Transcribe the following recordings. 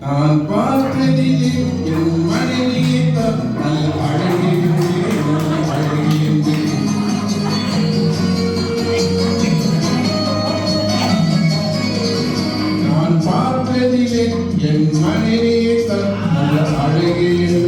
நான் பார்த்ததிலே என் மனைவியை தான் நல்ல அழகியே நல்ல அழகியே. நான் பார்த்ததிலே என் மனைவியை தான் நல்ல அழகியே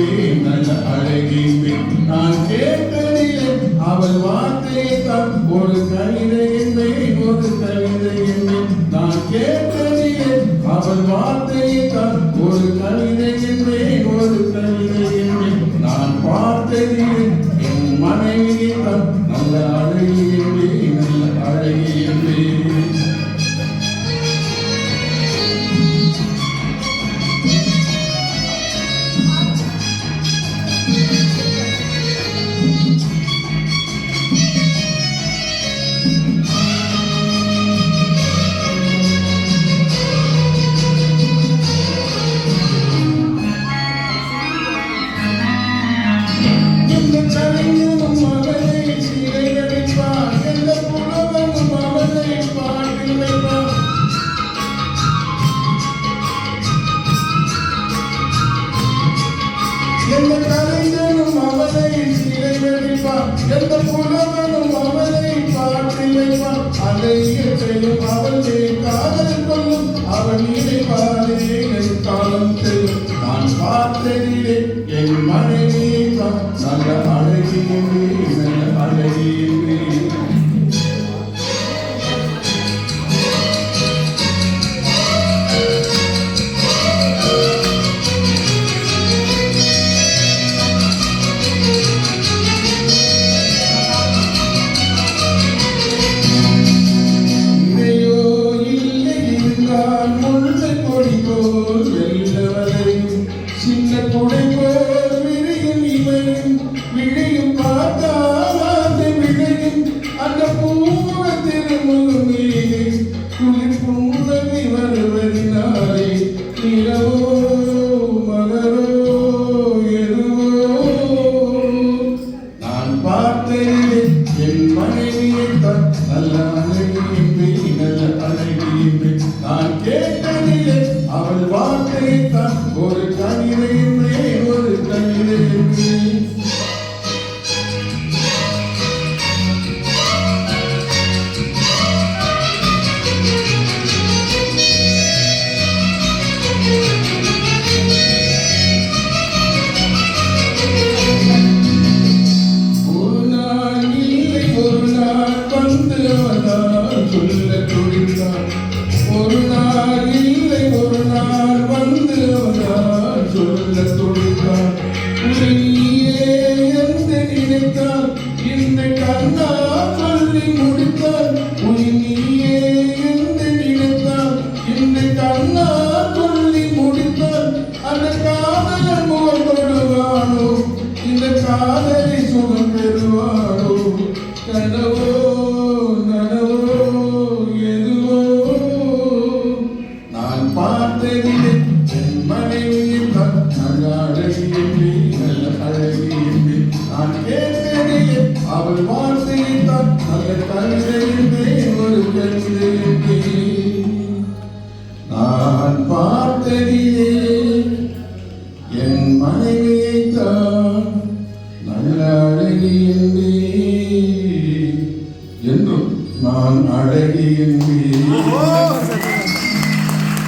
நல்ல அழகியே. நான் கேட்டதிலே அவள் வார்த்தையை தான் ஒரு கவிதை என்பேன் ஒரு கவிதை என்பேன். நான் கேட்டதிலே அவள் வார்த்தையை தான் ஒரு கவிதை என்பேன் ஒரு கவிதை என்பேன். நான் பார்த்ததிலே என் மனைவியை தான் நல்ல அழகி என்பேன் நல்ல அழகி என்பேன். எந்த கலைஞனும் அவனை சிறை வெடிப்பான், எந்த புலவனும் அவனை பாட்டி வைப்பான். அலையும் அவள் காதல் கொள்ளும் அவன் நினைப்பாரே என் காலம் செல்லும். நான் பார்த்ததிலே என் மனைவியை நல்ல அழகியே நல்ல அழகியே. சின்ன கொடை போல் விரியும் இவையும் விழியும் பார்த்தால் விழையும் அந்த பூவ திருமுகம் மீது குளிர் பூனவி வருவதினாலே இரவோ மலரோ எதுவோ. நான் பார்த்ததிலே என் மனைவியை தான் நல்ல அழகி நல்ல அழகி. நான் கேட்டதிலே அவள் வார்த்தையை தான் ஒரு கவிதை ஒரு கவிதை. ஒரு நாள் இல்லை ஒரு நாள் வந்து அவனால் சொல்ல துடித்தான். ஒரு நாள் இல்லை ஒரு நாள் வந்து அவனால் சொல்ல துடித்தான். நீயே என்று நினைத்தால் இந்த கண்ணா சொல்லி முடித்தால். நீயே என்று நினைத்தால் இந்த கண்ணா சொல்லி முடித்தால். அந்த காதல் முகம் பெறுவானோ இந்த காதலை சுகம் பெறுவானோ. கனவோ நனவோ எதுவோ. நான் பார்த்ததிலே என் மனைவியை தான் நல்ல அழகியே நல்ல அழகியே. நான் கேட்டதிலே அவள் வார்த்தையை தான் நல்ல கவிதை ஒரு கவிதை. நான் பார்த்ததிலே என் மனைவியை தான்